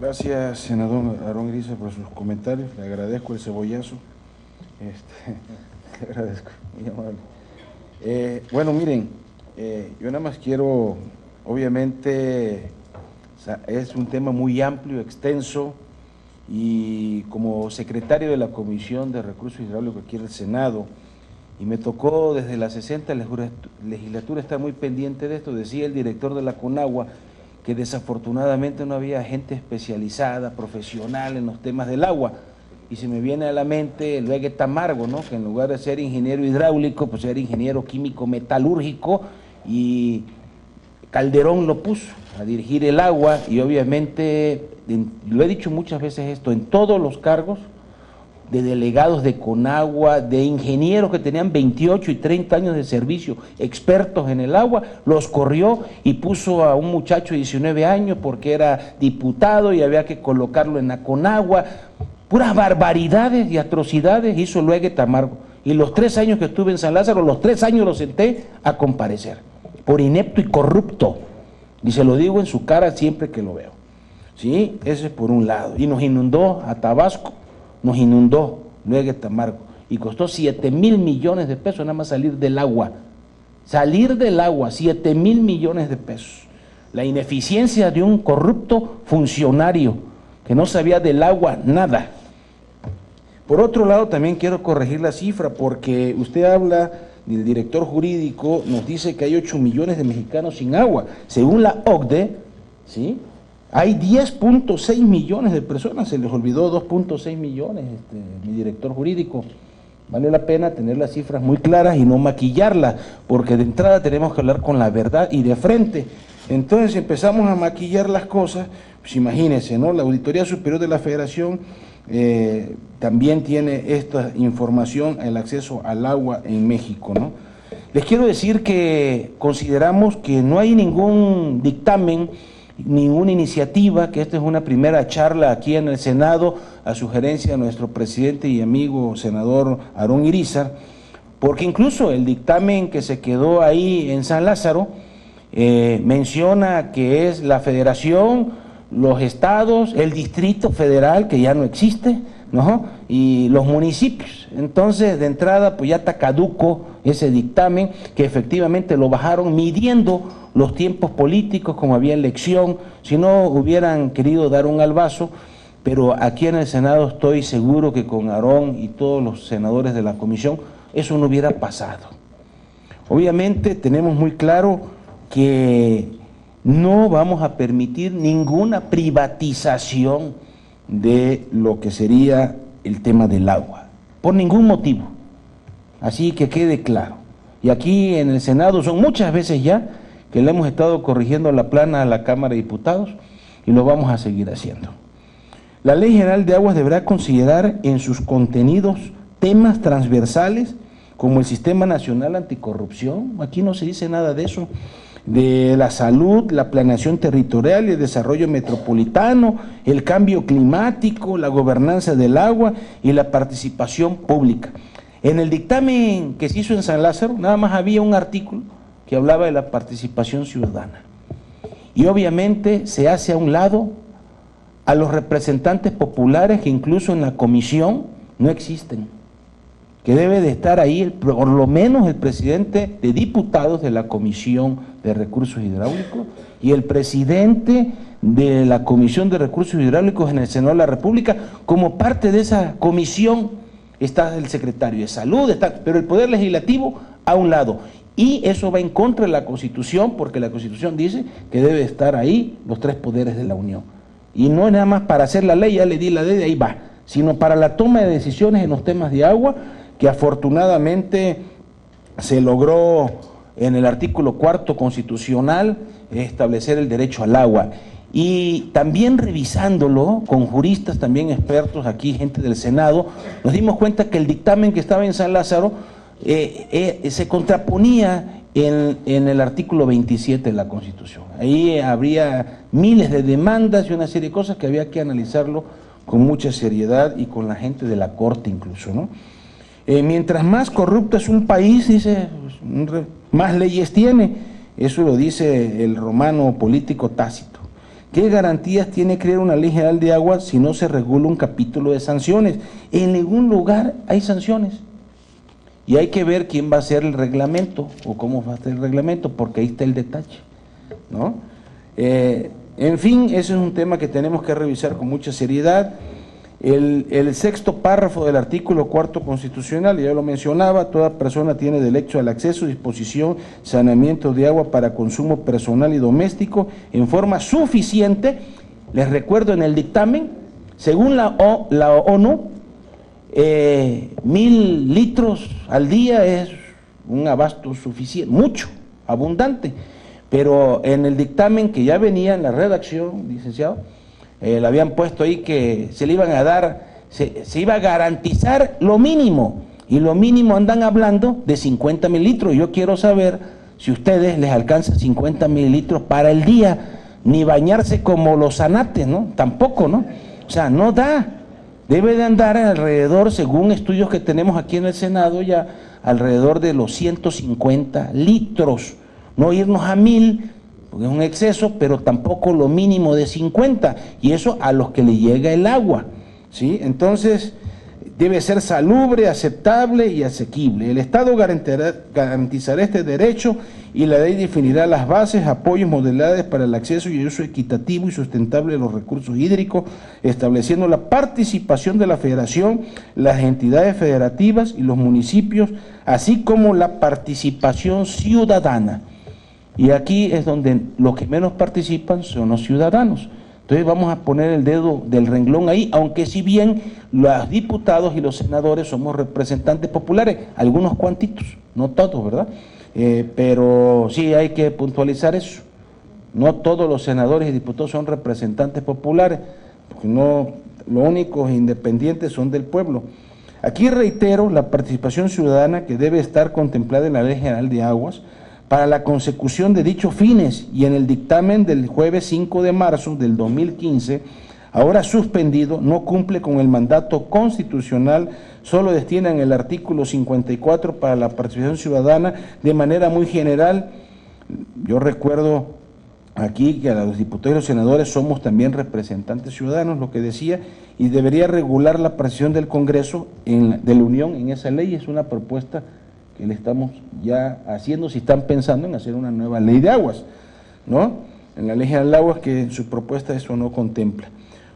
Gracias, senador Aarón Irizar, por sus comentarios. Le agradezco el cebollazo. Le agradezco, muy amable. Bueno, miren, yo nada más quiero, obviamente, es un tema muy amplio, extenso, y como secretario de la Comisión de Recursos Hidráulicos aquí en el Senado, y me tocó desde la 60 legislatura estar muy pendiente de esto. Decía el director de la CONAGUA que desafortunadamente no había gente especializada, profesional en los temas del agua, y se me viene a la mente el Luege Tamargo, ¿no? Que en lugar de ser ingeniero hidráulico, pues era ingeniero químico metalúrgico, y Calderón lo puso a dirigir el agua, y obviamente, lo he dicho muchas veces esto, en todos los cargos, de delegados de CONAGUA, de ingenieros que tenían 28 y 30 años de servicio, expertos en el agua, los corrió y puso a un muchacho de 19 años porque era diputado y había que colocarlo en la CONAGUA. Puras barbaridades y atrocidades hizo Luege Tamargo. Y los 3 años que estuve en San Lázaro, los 3 años lo senté a comparecer, por inepto y corrupto. Y se lo digo en su cara siempre que lo veo. ¿Sí? Ese es por un lado. Y nos inundó a Tabasco. Nos inundó Luege Tamargo y costó 7,000 millones de pesos nada más salir del agua. Salir del agua, 7,000 millones de pesos. La ineficiencia de un corrupto funcionario que no sabía del agua nada. Por otro lado, también quiero corregir la cifra, porque usted habla del director jurídico, nos dice que hay 8 millones de mexicanos sin agua. Según la OCDE, ¿sí?, hay 10.6 millones de personas, se les olvidó 2.6 millones, mi director jurídico. Vale la pena tener las cifras muy claras y no maquillarlas, porque de entrada tenemos que hablar con la verdad y de frente. Entonces empezamos a maquillar las cosas, pues imagínense, ¿no? La Auditoría Superior de la Federación también tiene esta información, el acceso al agua en México, ¿no? Les quiero decir que consideramos que no hay ningún dictamen, ninguna iniciativa, que esta es una primera charla aquí en el Senado a sugerencia de nuestro presidente y amigo senador Aarón Irizar, porque incluso el dictamen que se quedó ahí en San Lázaro menciona que es la federación, los estados, el Distrito Federal, que ya no existe, ¿no?, y los municipios. Entonces, de entrada, pues ya está caduco ese dictamen, que efectivamente lo bajaron midiendo los tiempos políticos, como había elección, si no hubieran querido dar un albazo, pero aquí en el Senado estoy seguro que con Aarón y todos los senadores de la comisión, eso no hubiera pasado. Obviamente tenemos muy claro que no vamos a permitir ninguna privatización de lo que sería el tema del agua, por ningún motivo. Así que quede claro. Y aquí en el Senado son muchas veces ya que le hemos estado corrigiendo la plana a la Cámara de Diputados y lo vamos a seguir haciendo. La Ley General de Aguas deberá considerar en sus contenidos temas transversales como el Sistema Nacional Anticorrupción, aquí no se dice nada de eso, de la salud, la planeación territorial y el desarrollo metropolitano, el cambio climático, la gobernanza del agua y la participación pública. En el dictamen que se hizo en San Lázaro, nada más había un artículo que hablaba de la participación ciudadana. Y obviamente se hace a un lado a los representantes populares que incluso en la comisión no existen, que debe de estar ahí por lo menos el presidente de diputados de la Comisión de Recursos Hidráulicos y el presidente de la Comisión de Recursos Hidráulicos en el Senado de la República. Como parte de esa comisión está el secretario de Salud, pero el Poder Legislativo a un lado. Y eso va en contra de la Constitución, porque la Constitución dice que debe estar ahí los 3 poderes de la Unión. Y no es nada más para hacer la ley, ya le di la ley, ahí va, sino para la toma de decisiones en los temas de agua, que afortunadamente se logró en el artículo 4º constitucional establecer el derecho al agua. Y también revisándolo con juristas también expertos, aquí gente del Senado, nos dimos cuenta que el dictamen que estaba en San Lázaro se contraponía en el artículo 27 de la Constitución. Ahí habría miles de demandas y una serie de cosas que había que analizarlo con mucha seriedad y con la gente de la Corte incluso, ¿no? Mientras más corrupto es un país, dice, más leyes tiene. Eso lo dice el romano político Tácito. ¿Qué garantías tiene crear una ley general de agua si no se regula un capítulo de sanciones? En ningún lugar hay sanciones. Y hay que ver quién va a hacer el reglamento o cómo va a ser el reglamento, porque ahí está el detalle, ¿no? En fin, ese es un tema que tenemos que revisar con mucha seriedad. El sexto párrafo del artículo 4 constitucional, ya lo mencionaba, toda persona tiene derecho al acceso, disposición, saneamiento de agua para consumo personal y doméstico en forma suficiente. Les recuerdo en el dictamen, según la ONU, 1000 litros al día es un abasto suficiente, mucho, abundante, pero en el dictamen que ya venía en la redacción, licenciado, le habían puesto ahí que se le iban a dar, se iba a garantizar lo mínimo, y lo mínimo andan hablando de 50 mililitros. Yo quiero saber si a ustedes les alcanza 50 mililitros para el día, ni bañarse como los zanates, ¿no? Tampoco, ¿no? O sea, no da. Debe de andar alrededor, según estudios que tenemos aquí en el Senado, ya alrededor de los 150 litros. No irnos a 1000, porque es un exceso, pero tampoco lo mínimo de 50, y eso a los que le llega el agua, ¿sí? Entonces, debe ser salubre, aceptable y asequible. El Estado garantizará este derecho y la ley definirá las bases, apoyos, modalidades para el acceso y uso equitativo y sustentable de los recursos hídricos, estableciendo la participación de la Federación, las entidades federativas y los municipios, así como la participación ciudadana. Y aquí es donde los que menos participan son los ciudadanos. Entonces vamos a poner el dedo del renglón ahí, aunque si bien los diputados y los senadores somos representantes populares, algunos cuantitos, no todos, ¿verdad? Pero sí hay que puntualizar eso. No todos los senadores y diputados son representantes populares, porque no, los únicos independientes son del pueblo. Aquí reitero la participación ciudadana que debe estar contemplada en la Ley General de Aguas para la consecución de dichos fines, y en el dictamen del jueves 5 de marzo del 2015, ahora suspendido, no cumple con el mandato constitucional, solo destina en el artículo 54 para la participación ciudadana de manera muy general. Yo recuerdo aquí que a los diputados y los senadores somos también representantes ciudadanos, lo que decía, y debería regular la participación del Congreso de la Unión en esa ley. Es una propuesta que le estamos ya haciendo, si están pensando en hacer una nueva ley de aguas, ¿no? En la ley general de aguas, que en su propuesta eso no contempla.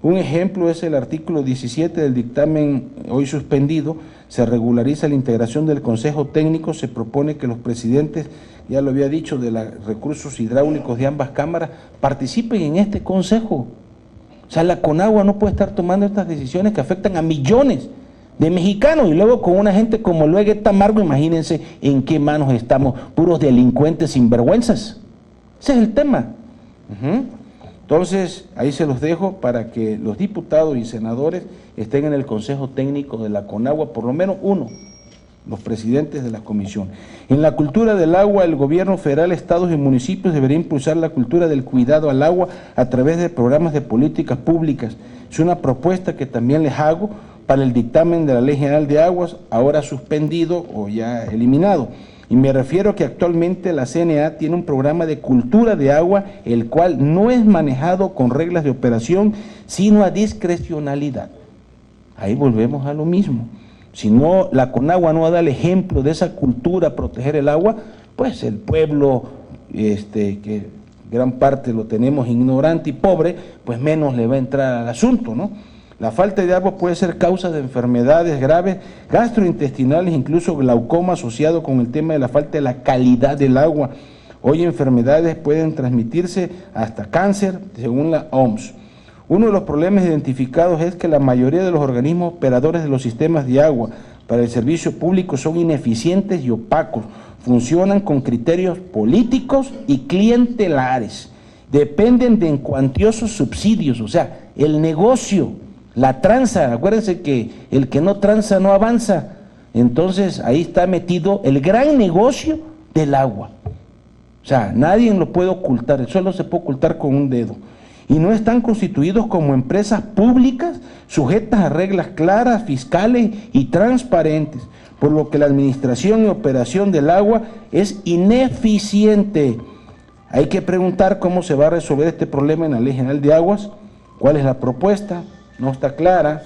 Un ejemplo es el artículo 17 del dictamen hoy suspendido. Se regulariza la integración del Consejo Técnico, se propone que los presidentes, ya lo había dicho, de los recursos hidráulicos de ambas cámaras participen en este consejo. O sea, la Conagua no puede estar tomando estas decisiones que afectan a millones de mexicanos, y luego con una gente como Luege Tamargo, imagínense en qué manos estamos, puros delincuentes sinvergüenzas. Ese es el tema. Entonces, ahí se los dejo para que los diputados y senadores estén en el Consejo Técnico de la Conagua, por lo menos uno, los presidentes de la comisión. En la cultura del agua, el gobierno federal, estados y municipios debería impulsar la cultura del cuidado al agua a través de programas de políticas públicas. Es una propuesta que también les hago para el dictamen de la Ley General de Aguas, ahora suspendido o ya eliminado. Y me refiero a que actualmente la CNA tiene un programa de cultura de agua, el cual no es manejado con reglas de operación, sino a discrecionalidad. Ahí volvemos a lo mismo. Si no, la Conagua no da el ejemplo de esa cultura, proteger el agua, pues el pueblo, que gran parte lo tenemos ignorante y pobre, pues menos le va a entrar al asunto, ¿no? La falta de agua puede ser causa de enfermedades graves, gastrointestinales, incluso glaucoma asociado con el tema de la falta de la calidad del agua. Hoy enfermedades pueden transmitirse hasta cáncer, según la OMS. Uno de los problemas identificados es que la mayoría de los organismos operadores de los sistemas de agua para el servicio público son ineficientes y opacos, funcionan con criterios políticos y clientelares, dependen de cuantiosos subsidios, o sea, el negocio, la tranza. Acuérdense que el que no tranza no avanza. Entonces ahí está metido el gran negocio del agua. O sea, nadie lo puede ocultar, solo se puede ocultar con un dedo. Y no están constituidos como empresas públicas sujetas a reglas claras, fiscales y transparentes, por lo que la administración y operación del agua es ineficiente. Hay que preguntar cómo se va a resolver este problema en la Ley General de Aguas, cuál es la propuesta, no está clara.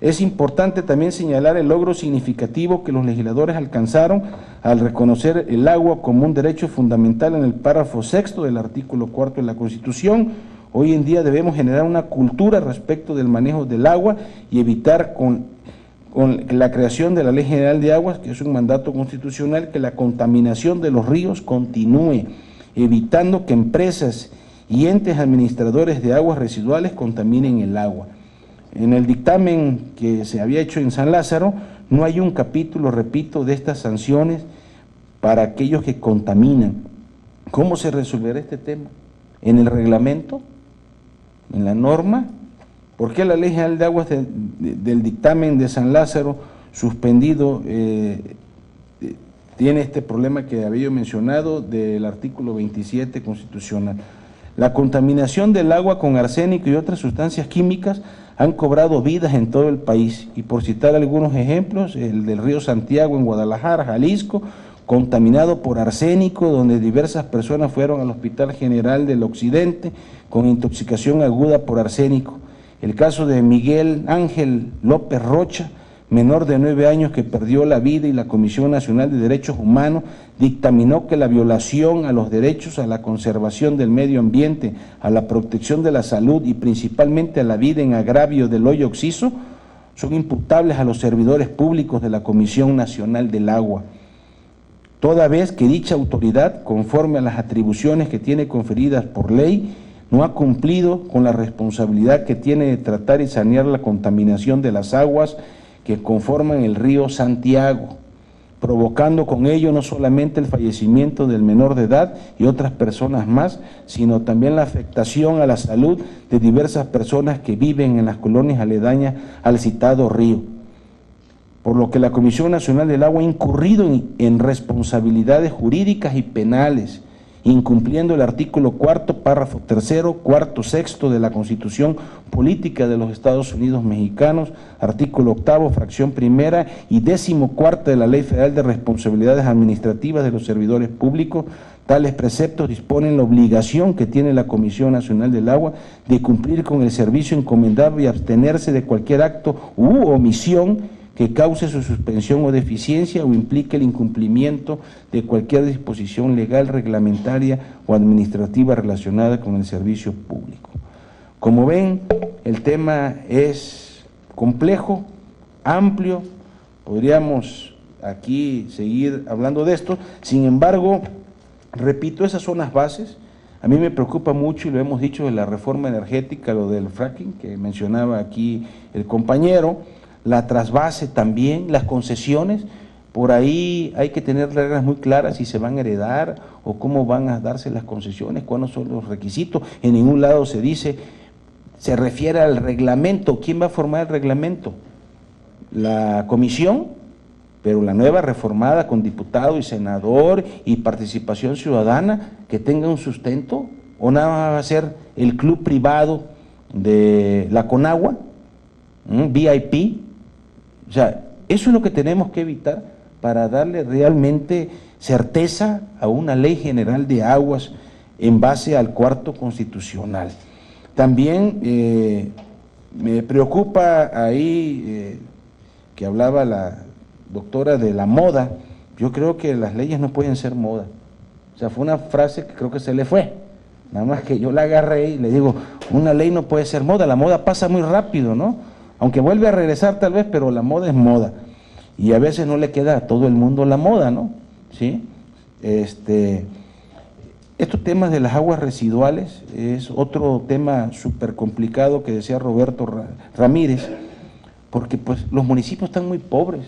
Es importante también señalar el logro significativo que los legisladores alcanzaron al reconocer el agua como un derecho fundamental en el párrafo 6º del artículo 4 de la Constitución. Hoy en día debemos generar una cultura respecto del manejo del agua y evitar con la creación de la Ley General de Aguas, que es un mandato constitucional, que la contaminación de los ríos continúe, evitando que empresas y entes administradores de aguas residuales contaminen el agua. En el dictamen que se había hecho en San Lázaro, no hay un capítulo, repito, de estas sanciones para aquellos que contaminan. ¿Cómo se resolverá este tema? ¿En el reglamento? ¿En la norma? ¿Por qué la Ley General de Aguas del dictamen de San Lázaro suspendido tiene este problema que había mencionado del artículo 27 constitucional? La contaminación del agua con arsénico y otras sustancias químicas han cobrado vidas en todo el país, y por citar algunos ejemplos, el del río Santiago en Guadalajara, Jalisco, contaminado por arsénico, donde diversas personas fueron al Hospital General del Occidente con intoxicación aguda por arsénico. El caso de Miguel Ángel López Rocha, menor de 9 años que perdió la vida, y la Comisión Nacional de Derechos Humanos dictaminó que la violación a los derechos a la conservación del medio ambiente, a la protección de la salud y principalmente a la vida en agravio del hoyo Oxiso son imputables a los servidores públicos de la Comisión Nacional del Agua, toda vez que dicha autoridad, conforme a las atribuciones que tiene conferidas por ley, no ha cumplido con la responsabilidad que tiene de tratar y sanear la contaminación de las aguas que conforman el río Santiago, provocando con ello no solamente el fallecimiento del menor de edad y otras personas más, sino también la afectación a la salud de diversas personas que viven en las colonias aledañas al citado río. Por lo que la Comisión Nacional del Agua ha incurrido en responsabilidades jurídicas y penales, incumpliendo el artículo 4º, párrafo 3º, 4º, 6º de la Constitución Política de los Estados Unidos Mexicanos, artículo 8º, fracción primera y 14º de la Ley Federal de Responsabilidades Administrativas de los Servidores Públicos. Tales preceptos disponen la obligación que tiene la Comisión Nacional del Agua de cumplir con el servicio encomendado y abstenerse de cualquier acto u omisión que cause su suspensión o deficiencia o implique el incumplimiento de cualquier disposición legal, reglamentaria o administrativa relacionada con el servicio público. Como ven, el tema es complejo, amplio, podríamos aquí seguir hablando de esto. Sin embargo, repito, esas son las bases. A mí me preocupa mucho, y lo hemos dicho, de la reforma energética, lo del fracking que mencionaba aquí el compañero, la trasvase también, las concesiones. Por ahí hay que tener reglas muy claras si se van a heredar o cómo van a darse las concesiones, cuáles son los requisitos. En ningún lado se dice, se refiere al reglamento. ¿Quién va a formar el reglamento? La comisión, pero la nueva reformada con diputado y senador y participación ciudadana, que tenga un sustento, o nada más va a ser el club privado de la Conagua, VIP. O sea, eso es lo que tenemos que evitar para darle realmente certeza a una Ley General de Aguas en base al 4º constitucional. También me preocupa ahí que hablaba la doctora de la moda. Yo creo que las leyes no pueden ser moda. O sea, fue una frase que creo que se le fue. Nada más que yo la agarré y le digo, una ley no puede ser moda, la moda pasa muy rápido, ¿no? Aunque vuelve a regresar tal vez, pero la moda es moda. Y a veces no le queda a todo el mundo la moda, ¿no? ¿Sí? Estos temas de las aguas residuales es otro tema súper complicado que decía Roberto Ramírez, porque pues los municipios están muy pobres.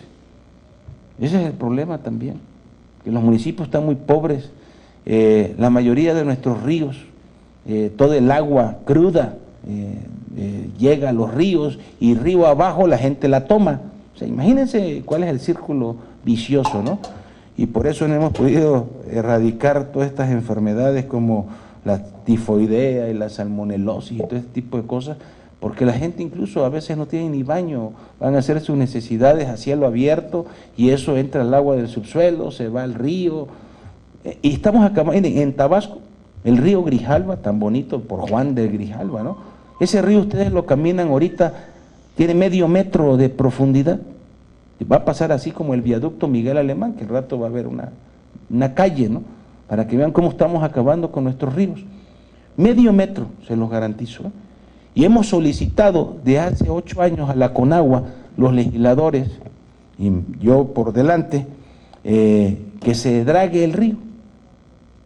Ese es el problema también, que los municipios están muy pobres. La mayoría de nuestros ríos, todo el agua cruda, llega a los ríos y río abajo la gente la toma. O sea, imagínense cuál es el círculo vicioso, ¿no? Y por eso no hemos podido erradicar todas estas enfermedades como la tifoidea y la salmonelosis y todo este tipo de cosas, porque la gente incluso a veces no tiene ni baño, van a hacer sus necesidades a cielo abierto y eso entra al agua del subsuelo, se va al río. Y estamos acá en Tabasco, el río Grijalva, tan bonito por Juan de Grijalva, ¿no? Ese río ustedes lo caminan ahorita, tiene medio metro de profundidad. Va a pasar así como el viaducto Miguel Alemán, que al rato va a haber una calle, ¿no? Para que vean cómo estamos acabando con nuestros ríos. Medio metro, se los garantizo, ¿eh? Y hemos solicitado de hace 8 años a la Conagua, los legisladores, y yo por delante, que se drague el río.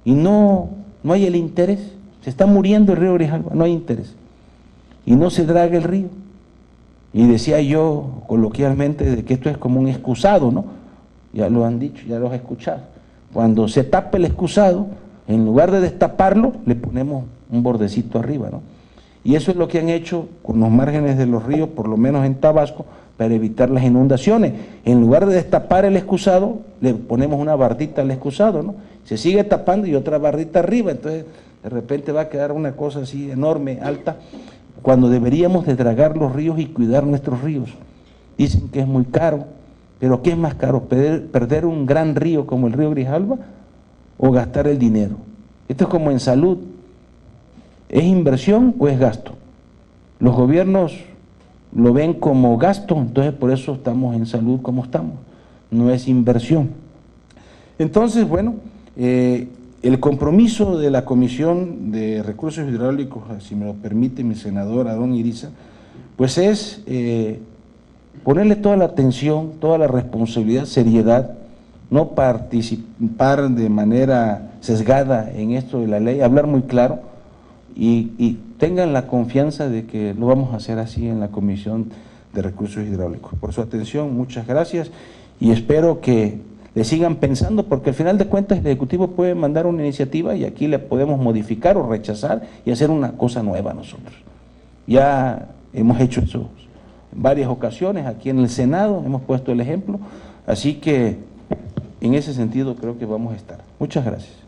Y no hay el interés. Se está muriendo el río Grijalva, no hay interés. Y no se draga el río. Y decía yo coloquialmente de que esto es como un excusado, ¿no? Ya lo han dicho, ya lo he escuchado. Cuando se tapa el excusado, en lugar de destaparlo, le ponemos un bordecito arriba, ¿no? Y eso es lo que han hecho con los márgenes de los ríos, por lo menos en Tabasco, para evitar las inundaciones. En lugar de destapar el excusado, le ponemos una bardita al excusado, ¿no? Se sigue tapando y otra bardita arriba, entonces de repente va a quedar una cosa así enorme, alta, cuando deberíamos de dragar los ríos y cuidar nuestros ríos. Dicen que es muy caro, pero ¿qué es más caro? ¿Perder un gran río como el río Grijalva o gastar el dinero? Esto es como en salud. ¿Es inversión o es gasto? Los gobiernos lo ven como gasto, entonces por eso estamos en salud como estamos, no es inversión. Entonces, bueno, el compromiso de la Comisión de Recursos Hidráulicos, si me lo permite mi senador Adón Iriza, pues es ponerle toda la atención, toda la responsabilidad, seriedad, no participar de manera sesgada en esto de la ley, hablar muy claro y tengan la confianza de que lo vamos a hacer así en la Comisión de Recursos Hidráulicos. Por su atención, muchas gracias y espero que le sigan pensando, porque al final de cuentas el Ejecutivo puede mandar una iniciativa y aquí le podemos modificar o rechazar y hacer una cosa nueva nosotros. Ya hemos hecho eso en varias ocasiones, aquí en el Senado hemos puesto el ejemplo, así que en ese sentido creo que vamos a estar. Muchas gracias.